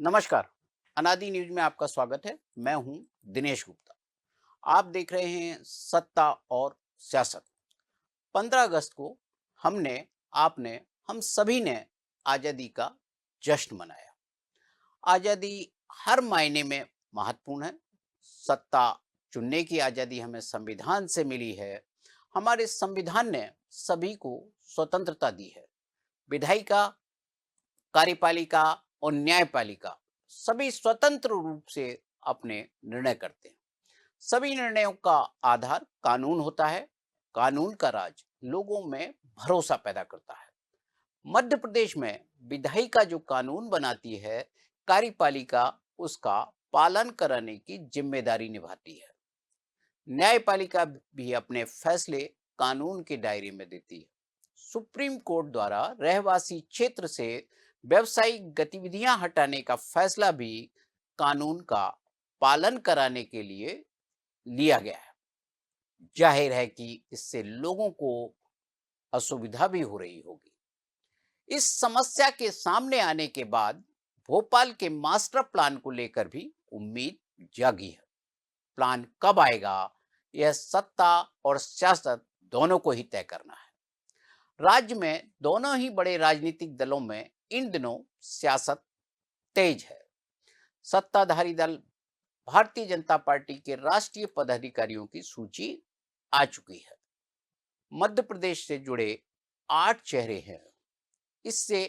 नमस्कार। अनादि न्यूज में आपका स्वागत है। मैं हूं दिनेश गुप्ता। आप देख रहे हैं सत्ता और सियासत। 15 अगस्त को हमने, आपने, हम सभी ने आज़ादी का जश्न मनाया। आज़ादी हर मायने में महत्वपूर्ण है। सत्ता चुनने की आज़ादी हमें संविधान से मिली है। हमारे संविधान ने सभी को स्वतंत्रता दी है। विधायिका, कार्यपालिका और न्यायपालिका सभी स्वतंत्र रूप से अपने निर्णय करते हैं। सभी निर्णयों का आधार कानून होता है। कानून का राज लोगों में भरोसा पैदा करता है। मध्य प्रदेश में विधायिका जो कानून बनाती है, कार्यपालिका उसका पालन कराने की जिम्मेदारी निभाती है। न्यायपालिका भी अपने फैसले कानून के दायरे में देती है। सुप्रीम कोर्ट द्वारा रहवासी क्षेत्र से व्यवसायिक गतिविधियां हटाने का फैसला भी कानून का पालन कराने के लिए लिया गया है। जाहिर है कि इससे लोगों को असुविधा भी हो रही होगी। इस समस्या के सामने आने के बाद भोपाल के मास्टर प्लान को लेकर भी उम्मीद जागी है। प्लान कब आएगा, यह सत्ता और सियासत दोनों को ही तय करना है। राज्य में दोनों ही बड़े राजनीतिक दलों में इन दिनों सियासत तेज है। सत्ताधारी दल भारतीय जनता पार्टी के राष्ट्रीय पदाधिकारियों की सूची आ चुकी है। मध्य प्रदेश से जुड़े 8 चेहरे हैं। इससे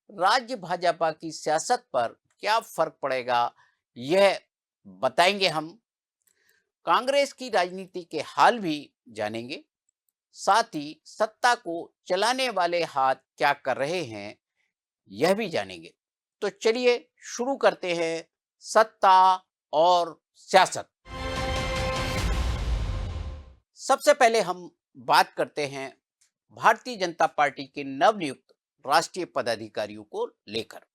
राज्य भाजपा की सियासत पर क्या फर्क पड़ेगा, यह बताएंगे हम। कांग्रेस की राजनीति के हाल भी जानेंगे। साथ ही सत्ता को चलाने वाले हाथ क्या कर रहे हैं, यह भी जानेंगे। तो चलिए शुरू करते हैं सत्ता और सियासत। सबसे पहले हम बात करते हैं भारतीय जनता पार्टी के नवनियुक्त राष्ट्रीय पदाधिकारियों को लेकर।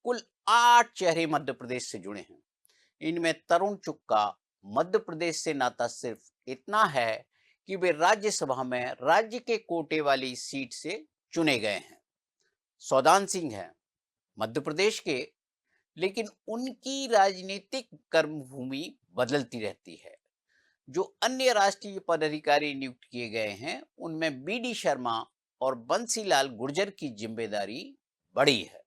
कुल 8 चेहरे मध्य प्रदेश से जुड़े हैं। इनमें तरुण चुग का मध्य प्रदेश से नाता सिर्फ इतना है कि वे राज्यसभा में राज्य के कोटे वाली सीट से चुने गए हैं। सौदान सिंह हैं मध्य प्रदेश के, लेकिन उनकी राजनीतिक कर्मभूमि बदलती रहती है। जो अन्य राष्ट्रीय पदाधिकारी नियुक्त किए गए हैं उनमें बीडी शर्मा और बंसीलाल गुर्जर की जिम्मेदारी बड़ी है।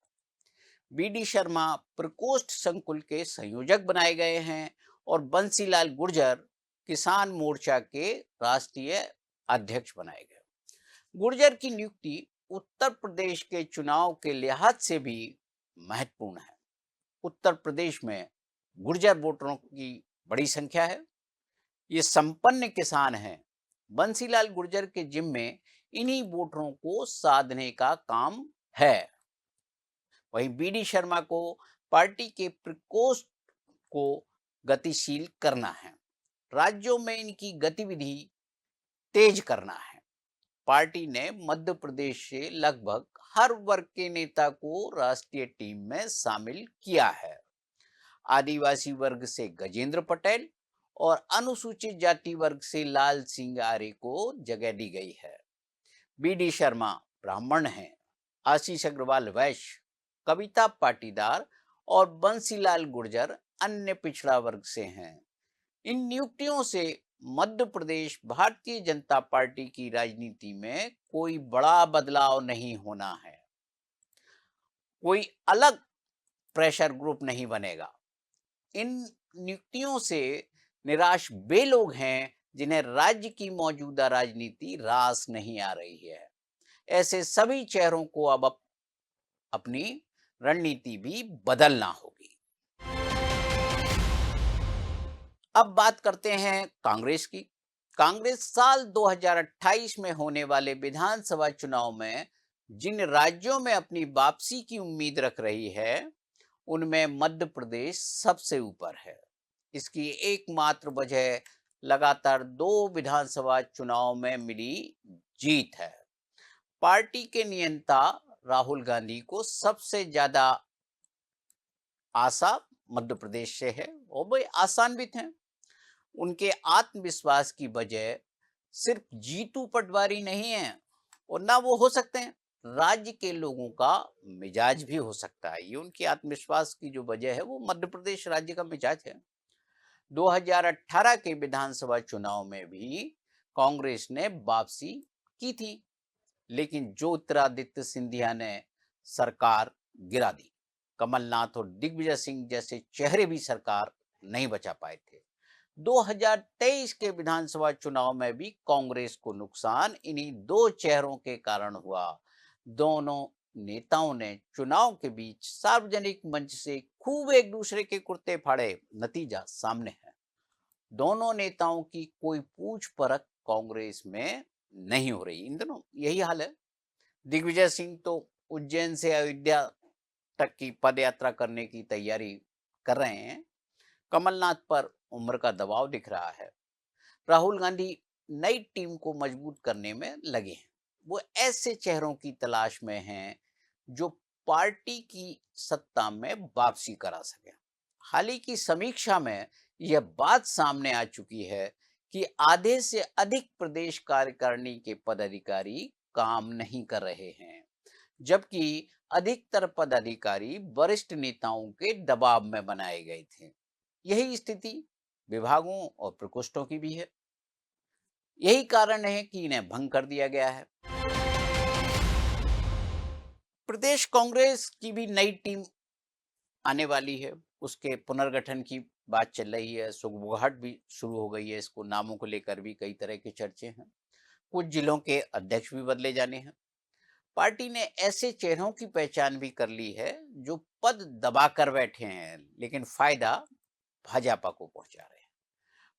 बीडी शर्मा प्रकोष्ठ संकुल के संयोजक बनाए गए हैं और बंसीलाल गुर्जर किसान मोर्चा के राष्ट्रीय अध्यक्ष बनाए गए। गुर्जर की नियुक्ति उत्तर प्रदेश के चुनाव के लिहाज से भी महत्वपूर्ण है। उत्तर प्रदेश में गुर्जर वोटरों की बड़ी संख्या है। ये संपन्न किसान हैं। बंसीलाल गुर्जर के जिम्मे इन्हीं वोटरों को साधने का काम है। वहीं बीडी शर्मा को पार्टी के प्रकोष्ठ को गतिशील करना है। राज्यों में इनकी गतिविधि तेज करना है। पार्टी ने मध्य प्रदेश से लगभग हर वर्ग के नेता को राष्ट्रीय टीम में शामिल किया है। आदिवासी वर्ग से गजेंद्र पटेल और अनुसूचित जाति वर्ग से लाल सिंह आर्य को जगह दी गई है। बीडी शर्मा ब्राह्मण हैं। आशीष अग्रवाल वैश्य, कविता पाटीदार और बंसीलाल गुर्जर अन्य पिछड़ा वर्ग से हैं। इन नियुक्तियों से मध्य प्रदेश भारतीय जनता पार्टी की राजनीति में कोई बड़ा बदलाव नहीं होना है। कोई अलग प्रेशर ग्रुप नहीं बनेगा। इन नियुक्तियों से निराश वे लोग हैं जिन्हें राज्य की मौजूदा राजनीति रास नहीं आ रही है। ऐसे सभी चेहरों को अब अपनी रणनीति भी बदलना होगी। अब बात करते हैं कांग्रेस की। कांग्रेस साल 2028 में होने वाले विधानसभा चुनाव में जिन राज्यों में अपनी वापसी की उम्मीद रख रही है उनमें मध्य प्रदेश सबसे ऊपर है। इसकी एकमात्र वजह लगातार 2 विधानसभा चुनाव में मिली जीत है। पार्टी के नियंता राहुल गांधी को सबसे ज्यादा आशा मध्य प्रदेश से है और वे आशान्वित हैं। उनके आत्मविश्वास की वजह सिर्फ जीतू पटवारी नहीं है और ना वो हो सकते हैं। राज्य के लोगों का मिजाज भी हो सकता है। ये उनके आत्मविश्वास की जो वजह है वो मध्य प्रदेश राज्य का मिजाज है। 2018 के विधानसभा चुनाव में भी कांग्रेस ने वापसी की थी, लेकिन ज्योतिरादित्य सिंधिया ने सरकार गिरा दी। कमलनाथ और दिग्विजय सिंह जैसे चेहरे भी सरकार नहीं बचा पाए थे। 2023 के विधानसभा चुनाव में भी कांग्रेस को नुकसान इन्हीं दो चेहरों के कारण हुआ। दोनों नेताओं ने चुनाव के बीच सार्वजनिक मंच से खूब एक दूसरे के कुर्ते फाड़े। नतीजा सामने है। दोनों नेताओं की कोई पूछ परख कांग्रेस में नहीं हो रही। इन दोनों यही हाल है। दिग्विजय सिंह तो उज्जैन से अयोध्या तक की पद यात्रा करने की तैयारी कर रहे हैं। कमलनाथ पर उम्र का दबाव दिख रहा है। राहुल गांधी नई टीम को मजबूत करने में लगे हैं। वो ऐसे चेहरों की तलाश में हैं जो पार्टी की सत्ता में वापसी करा सके। हाल ही की समीक्षा में यह बात सामने आ चुकी है कि आधे से अधिक प्रदेश कार्यकारिणी के पदाधिकारी काम नहीं कर रहे हैं, जबकि अधिकतर पदाधिकारी वरिष्ठ नेताओं के दबाव में बनाए गए थे। यही स्थिति विभागों और प्रकोष्ठों की भी है। यही कारण है कि इन्हें भंग कर दिया गया है। प्रदेश कांग्रेस की भी नई टीम आने वाली है। उसके पुनर्गठन की बात चल रही है। सुगबुगाहट भी शुरू हो गई है। इसको नामों को लेकर भी कई तरह के चर्चे हैं। कुछ जिलों के अध्यक्ष भी बदले जाने हैं। पार्टी ने ऐसे चेहरों की पहचान भी कर ली है जो पद दबा कर बैठे हैं, लेकिन फायदा भाजपा को पहुंचा रहे हैं।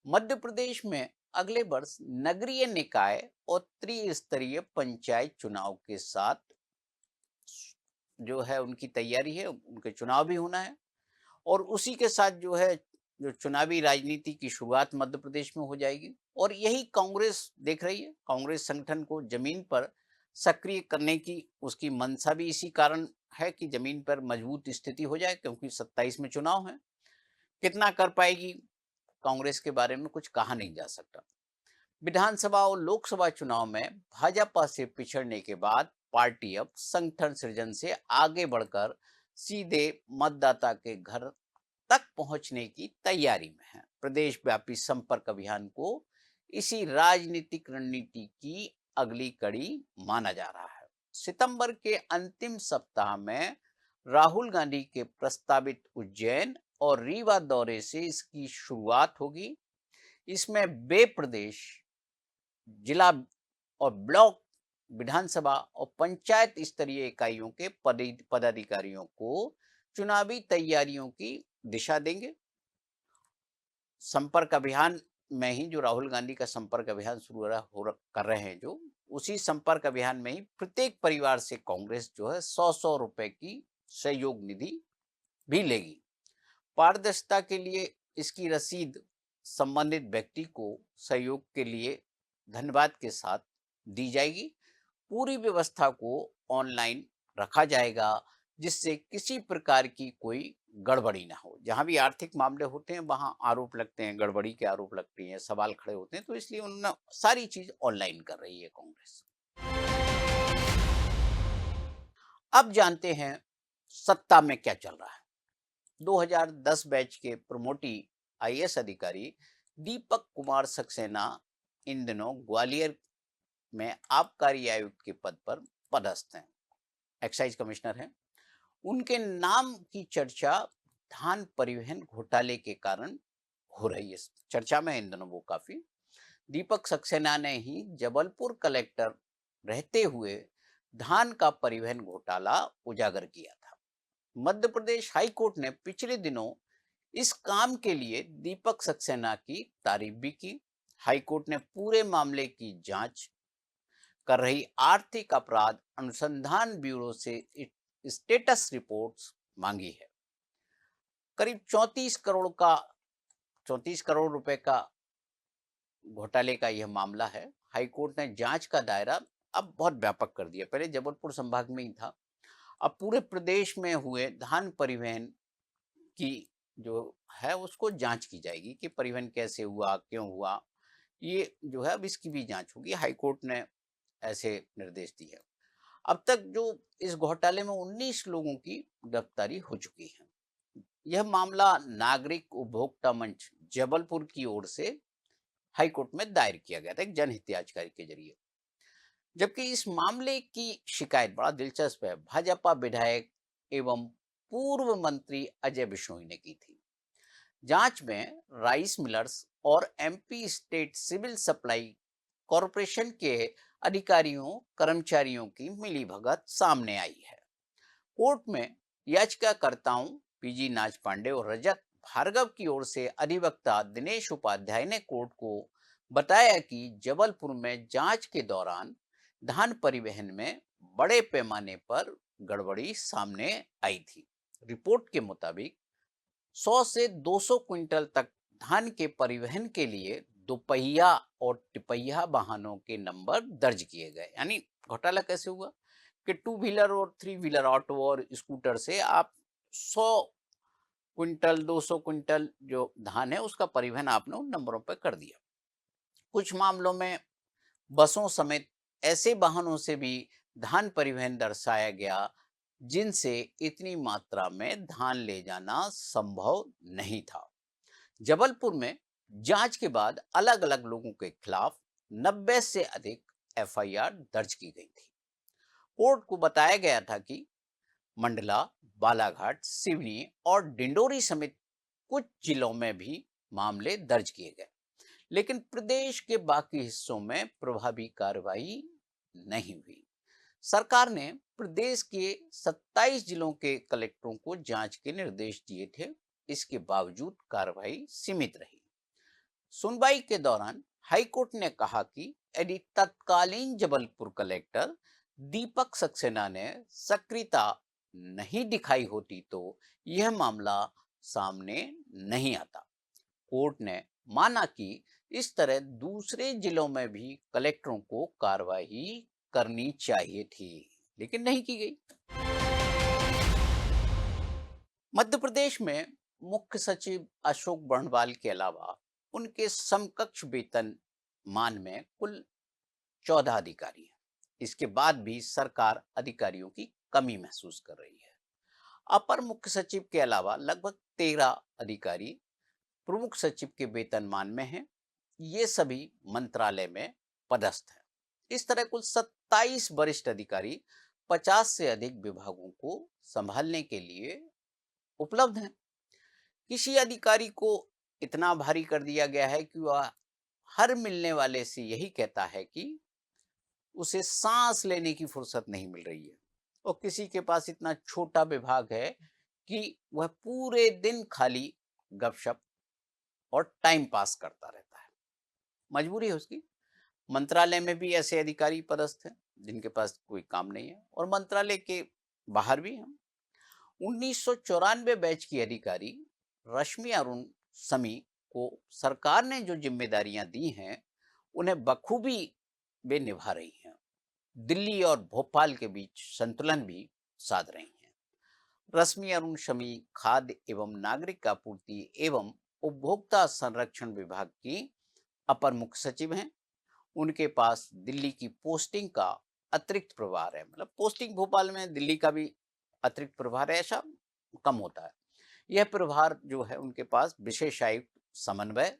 मध्य प्रदेश में अगले वर्ष नगरीय निकाय और त्रिस्तरीय पंचायत चुनाव के साथ जो है उनकी तैयारी है। उनके चुनाव भी होना है और उसी के साथ जो है जो चुनावी राजनीति की शुरुआत मध्य प्रदेश में हो जाएगी। और यही कांग्रेस देख रही है। कांग्रेस संगठन को जमीन पर सक्रिय करने की उसकी मंशा भी इसी कारण है कि जमीन पर मजबूत स्थिति हो जाए, क्योंकि 27 में चुनाव है। कितना कर पाएगी कांग्रेस के बारे में कुछ कहा नहीं जा सकता। विधानसभा और लोकसभा चुनाव में भाजपा से पिछड़ने के बाद पार्टी अब संगठन सृजन से आगे बढ़कर सीधे मतदाता के घर तक पहुंचने की तैयारी में है। प्रदेश व्यापी संपर्क अभियान को इसी राजनीतिक रणनीति की अगली कड़ी माना जा रहा है। सितंबर के अंतिम सप्ताह में राहुल गांधी के प्रस्तावित उज्जैन और रीवा दौरे से इसकी शुरुआत होगी। इसमें वे प्रदेश, जिला और ब्लॉक, विधानसभा और पंचायत स्तरीय इकाइयों के पदाधिकारियों को चुनावी तैयारियों की दिशा देंगे। संपर्क अभियान में ही जो राहुल गांधी का संपर्क अभियान शुरू कर रहे हैं, जो उसी संपर्क अभियान में ही प्रत्येक परिवार से कांग्रेस जो है 100-100 रुपए की सहयोग निधि भी लेगी। पारदर्शिता के लिए इसकी रसीद संबंधित व्यक्ति को सहयोग के लिए धन्यवाद के साथ दी जाएगी। पूरी व्यवस्था को ऑनलाइन रखा जाएगा, जिससे किसी प्रकार की कोई गड़बड़ी ना हो। जहां भी आर्थिक मामले होते हैं वहां आरोप लगते हैं, गड़बड़ी के आरोप लगते हैं, सवाल खड़े होते हैं, तो इसलिए उन्होंने सारी चीज ऑनलाइन कर रही है कांग्रेस। अब जानते हैं सत्ता में क्या चल रहा है। 2010 बैच के प्रमोटी आईएएस अधिकारी दीपक कुमार सक्सेना इन दिनों ग्वालियर में आबकारी आयुक्त के पद पर पदस्थ हैं। एक्साइज कमिश्नर हैं। उनके नाम की चर्चा धान परिवहन घोटाले के कारण हो रही है। चर्चा में इन दिनों वो काफी। दीपक सक्सेना ने ही जबलपुर कलेक्टर रहते हुए धान का परिवहन घोटाला उजागर किया था। मध्य प्रदेश हाई कोर्ट ने पिछले दिनों इस काम के लिए दीपक सक्सेना की तारीफ भी की। हाई कोर्ट ने पूरे मामले की जांच कर रही आर्थिक अपराध अनुसंधान ब्यूरो से स्टेटस रिपोर्ट्स मांगी है। करीब 34 करोड़ रुपए का घोटाले का यह मामला है। हाई कोर्ट ने जांच का दायरा अब बहुत व्यापक कर दिया। पहले जबलपुर संभाग में ही था, अब पूरे प्रदेश में हुए धान परिवहन की जो है उसको जांच की जाएगी कि परिवहन कैसे हुआ, क्यों हुआ। ये जो है अब इसकी भी जांच होगी। हाई कोर्ट ने ऐसे निर्देश दिए। अब तक जो इस घोटाले में 19 लोगों की गिरफ्तारी हो चुकी है। यह मामला नागरिक उपभोक्ता मंच जबलपुर की ओर से हाईकोर्ट में दायर किया गया था एक जनहित याचिका के जरिए। जबकि इस मामले की शिकायत बड़ा दिलचस्प है, भाजपा विधायक एवं पूर्व मंत्री अजय बिश्नोई ने की थी। जांच में राइस मिलर्स और MP state civil supply corporation के अधिकारियों कर्मचारियों की मिलीभगत सामने आई है। कोर्ट में याचिकाकर्ताओं पीजी नाज पांडे और रजत भार्गव की ओर से अधिवक्ता दिनेश उपाध्याय ने कोर्ट को बताया कि जबलपुर में जांच के दौरान धान परिवहन में बड़े पैमाने पर गड़बड़ी सामने आई थी। रिपोर्ट के मुताबिक 100 से 200 क्विंटल तक धान के परिवहन के लिए दोपहिया और तिपहिया वाहनों के नंबर दर्ज किए गए। यानी घोटाला कैसे हुआ कि टू व्हीलर और थ्री व्हीलर ऑटो और स्कूटर से आप 100 क्विंटल 200 क्विंटल जो धान है उसका परिवहन आपने उन नंबरों पर कर दिया। कुछ मामलों में बसों समेत ऐसे वाहनों से भी धान परिवहन दर्शाया गया जिनसे इतनी मात्रा में धान ले जाना संभव नहीं था। जबलपुर में जांच के बाद अलग अलग लोगों के खिलाफ 90 से अधिक एफआईआर दर्ज की गई थी। कोर्ट को बताया गया था कि मंडला, बालाघाट, सिवनी और डिंडोरी समेत कुछ जिलों में भी मामले दर्ज किए गए, लेकिन प्रदेश के बाकी हिस्सों में प्रभावी कार्रवाई नहीं हुई। सरकार ने प्रदेश के 27 जिलों के कलेक्टरों को जांच के निर्देश दिए थे, इसके बावजूद कार्रवाई सीमित रही। सुनवाई के दौरान हाईकोर्ट ने कहा कि यदि तत्कालीन जबलपुर कलेक्टर दीपक सक्सेना ने सक्रियता नहीं दिखाई होती तो यह मामला सामने नहीं आता। कोर्ट ने माना कि इस तरह दूसरे जिलों में भी कलेक्टरों को कार्रवाई करनी चाहिए थी, लेकिन नहीं की गई। मध्य प्रदेश में मुख्य सचिव अशोक बर्णवाल के अलावा उनके समकक्ष वेतन मान में कुल 14 अधिकारी हैं। इसके बाद भी सरकार अधिकारियों की कमी महसूस कर रही है। अपर मुख्य सचिव के अलावा लगभग 13 अधिकारी प्रमुख सचिव के वेतनमान में हैं। ये सभी मंत्रालय में पदस्थ हैं। इस तरह कुल 27 वरिष्ठ अधिकारी 50 से अधिक विभागों को संभालने के लिए उपलब्ध हैं। किसी अधिकारी को इतना भारी कर दिया गया है कि वह हर मिलने वाले से यही कहता है कि उसे सांस लेने की फुर्सत नहीं मिल रही है, और किसी के पास इतना छोटा विभाग है कि वह पूरे दिन खाली गपशप और टाइम पास करता रहता है। मजबूरी है उसकी। मंत्रालय में भी ऐसे अधिकारी पदस्थ हैं जिनके पास कोई काम नहीं है, और मंत्रालय के बाहर भी हैं। 1994 बैच की अधिकारी रश्मि अरुण समी को सरकार ने जो जिम्मेदारियां दी हैं उन्हें बखूबी वे निभा रही हैं। दिल्ली और भोपाल के बीच संतुलन भी साध रही हैं। रश्मि अरुण शमी खाद्य एवं नागरिक आपूर्ति एवं उपभोक्ता संरक्षण विभाग की अपर मुख्य सचिव हैं। उनके पास दिल्ली की पोस्टिंग का अतिरिक्त प्रभार है, मतलब पोस्टिंग भोपाल में, दिल्ली का भी अतिरिक्त प्रभार है, ऐसा कम होता है। यह प्रभार जो है उनके पास विशेष आयुक्त समन्वय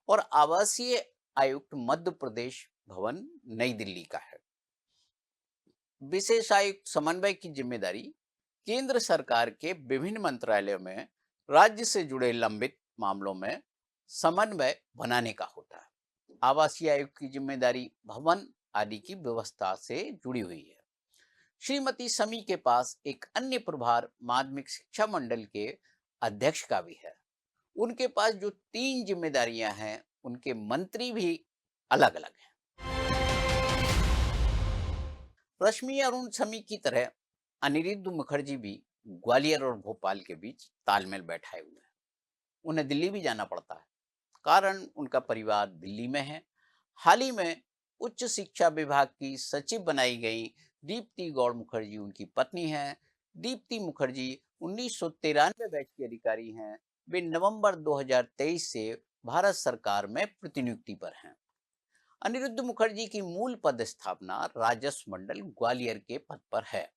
और आवासीय आयुक्त मध्य प्रदेश भवन नई दिल्ली का है। विशेष आयुक्त समन्वय की जिम्मेदारी केंद्र सरकार के विभिन्न मंत्रालयों में राज्य से जुड़े लंबित मामलों में समन्वय बनाने का होता है। आवासीय आयुक्त की जिम्मेदारी भवन आदि की व्यवस्था से जुड़ी हुई है। श्रीमती समी के पास एक अन्य प्रभार माध्यमिक शिक्षा मंडल के अध्यक्ष का भी है। उनके पास जो 3 जिम्मेदारियां हैं उनके मंत्री भी अलग अलग हैं। रश्मि अरुण समी की तरह अनिरुद्ध मुखर्जी भी ग्वालियर और भोपाल के बीच तालमेल बैठाए हुए हैं। उन्हें दिल्ली भी जाना पड़ता है, कारण उनका परिवार दिल्ली में है। हाल ही में उच्च शिक्षा विभाग की सचिव बनाई गई दीप्ति गौड़ मुखर्जी उनकी पत्नी हैं। दीप्ति मुखर्जी 1993 बैच की अधिकारी हैं। वे नवंबर 2023 से भारत सरकार में प्रतिनियुक्ति पर हैं। अनिरुद्ध मुखर्जी की मूल पदस्थापना राजस्व मंडल ग्वालियर के पद पर है।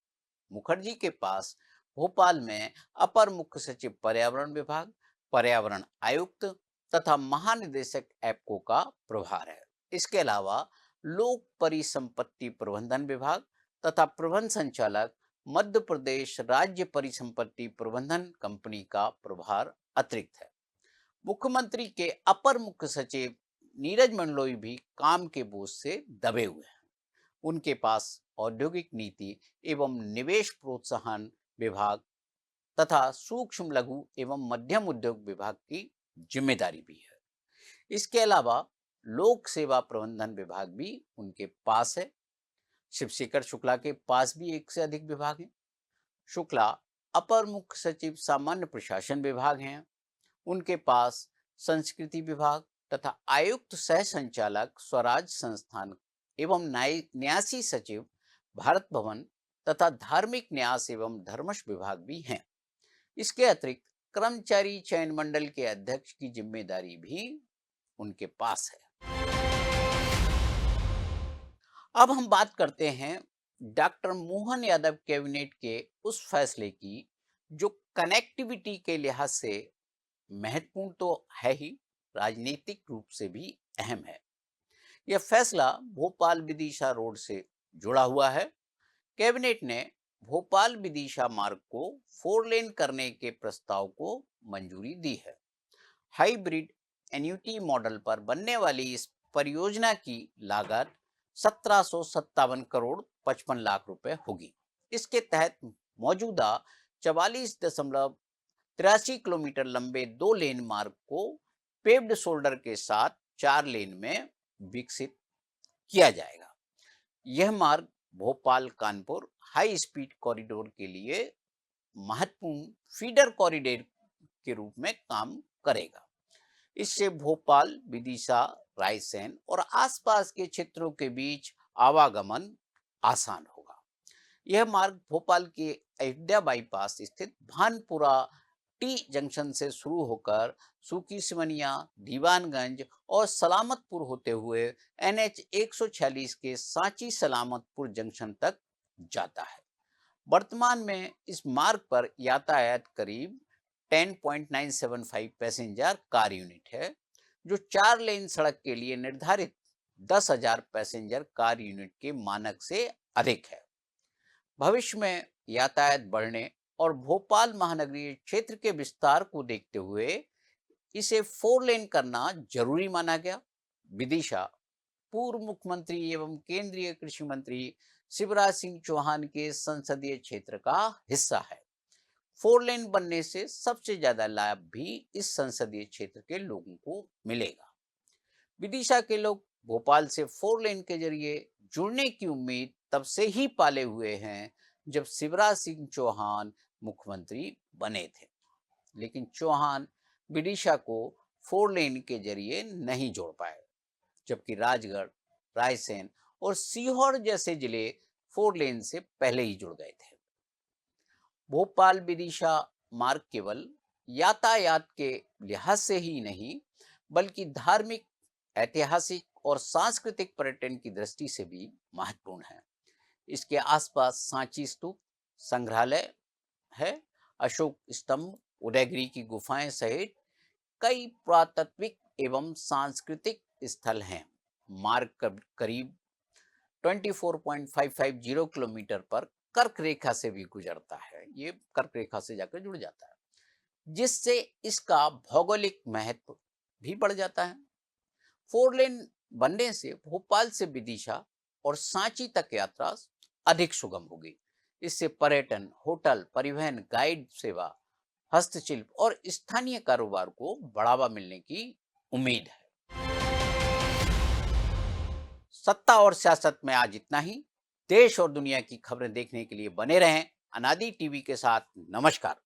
मुखर्जी के पास भोपाल में अपर मुख्य सचिव पर्यावरण विभाग, पर्यावरण आयुक्त तथा महानिदेशक एप्को का प्रभार है। इसके अलावा लोक परिसंपत्ति प्रबंधन विभाग तथा प्रबंध संचालक मध्य प्रदेश राज्य परिसंपत्ति प्रबंधन कंपनी का प्रभार अतिरिक्त है। मुख्यमंत्री के अपर मुख्य सचिव नीरज मंडलोई भी काम के बोझ से दबे हुए हैं। उनके पास औद्योगिक नीति एवं निवेश प्रोत्साहन विभाग तथा सूक्ष्म लघु एवं मध्यम उद्योग विभाग की जिम्मेदारी भी है। इसके अलावा लोक सेवा प्रबंधन विभाग भी उनके पास है। शिवशेखर शुक्ला के पास भी एक से अधिक विभाग हैं। शुक्ला अपर मुख्य सचिव सामान्य प्रशासन विभाग हैं। उनके पास संस्कृति विभाग तथा आयुक्त सह संचालक स्वराज संस्थान एवं न्यासी सचिव भारत भवन तथा धार्मिक न्यास एवं धर्मश विभाग भी हैं। इसके अतिरिक्त कर्मचारी चयन मंडल के अध्यक्ष की जिम्मेदारी भी उनके पास है। अब हम बात करते हैं डॉक्टर मोहन यादव कैबिनेट के उस फैसले की जो कनेक्टिविटी के लिहाज से महत्वपूर्ण तो है ही, राजनीतिक रूप से भी अहम है। यह फैसला भोपाल विदिशा रोड से जुड़ा हुआ है। कैबिनेट ने भोपाल विदिशा मार्ग को 4 लेन करने के प्रस्ताव को मंजूरी दी है। हाइब्रिड एन्युटी मॉडल पर बनने वाली इस परियोजना की लागत 1757 करोड़ 55 लाख रुपए होगी। इसके तहत मौजूदा 44.83 किलोमीटर लंबे 2 लेन मार्ग को पेव्ड शोल्डर के साथ 4 लेन में विकसित किया जाएगा। यह मार्ग Bhopal Kanpur high speed corridor के लिए महत्वपूर्ण फीडर कॉरिडोर के रूप में काम करेगा। इससे भोपाल, विदिशा, रायसेन और आसपास के क्षेत्रों के बीच आवागमन आसान होगा। यह मार्ग भोपाल के अयोध्या बाईपास स्थित भानपुरा टी जंक्शन से शुरू होकर सूकी सिमनिया, दीवानगंज और सलामतपुर होते हुए NH 146 के सांची सलामतपुर जंक्शन तक जाता है। वर्तमान में इस मार्ग पर यातायात करीब 10.975 पैसेंजर कार यूनिट है, जो 4 लेन सड़क के लिए निर्धारित 10,000 पैसेंजर कार यूनिट के मानक से अधिक है। भविष्य में यातायात बढ़ने और भोपाल महानगरीय क्षेत्र के विस्तार को देखते हुए इसे 4 लेन करना जरूरी माना गया। विदिशा पूर्व मुख्यमंत्री एवं केंद्रीय कृषि मंत्री शिवराज सिंह चौहान के संसदीय क्षेत्र का हिस्सा है। 4 लेन बनने से सबसे ज्यादा लाभ भी इस संसदीय क्षेत्र के लोगों को मिलेगा। विदिशा के लोग भोपाल से 4 लेन के जरिए जुड़ने की उम्मीद तब से ही पाले हुए हैं जब शिवराज सिंह चौहान मुख्यमंत्री बने थे, लेकिन चौहान विदिशा को 4 लेन के जरिए नहीं जोड़ पाए, जबकि राजगढ़, रायसेन और सीहोर जैसे जिले 4 लेन से पहले ही जुड़ गए थे। भोपाल विदिशा मार्ग केवल यातायात के लिहाज से ही नहीं, बल्कि धार्मिक, ऐतिहासिक और सांस्कृतिक पर्यटन की दृष्टि से भी महत्वपूर्ण है। इसके आसपास सांची स्तूप, संग्रहालय है, अशोक स्तंभ, उदयगिरी की गुफाएं सहित कई पुरातात्विक एवं सांस्कृतिक स्थल हैं। मार्ग करीब 24.550 किलोमीटर पर कर्क रेखा से भी गुजरता है। ये कर्क रेखा से जाकर जुड़ जाता है, जिससे इसका भौगोलिक महत्व भी बढ़ जाता है। 4 लेन बनने से भोपाल से विदिशा और सांची तक यात्रा अधिक सुगम होगी। इससे पर्यटन, होटल, परिवहन, गाइड सेवा, हस्तशिल्प और स्थानीय कारोबार को बढ़ावा मिलने की उम्मीद है। सत्ता और सियासत में आज इतना ही। देश और दुनिया की खबरें देखने के लिए बने रहें अनादि टीवी के साथ। नमस्कार।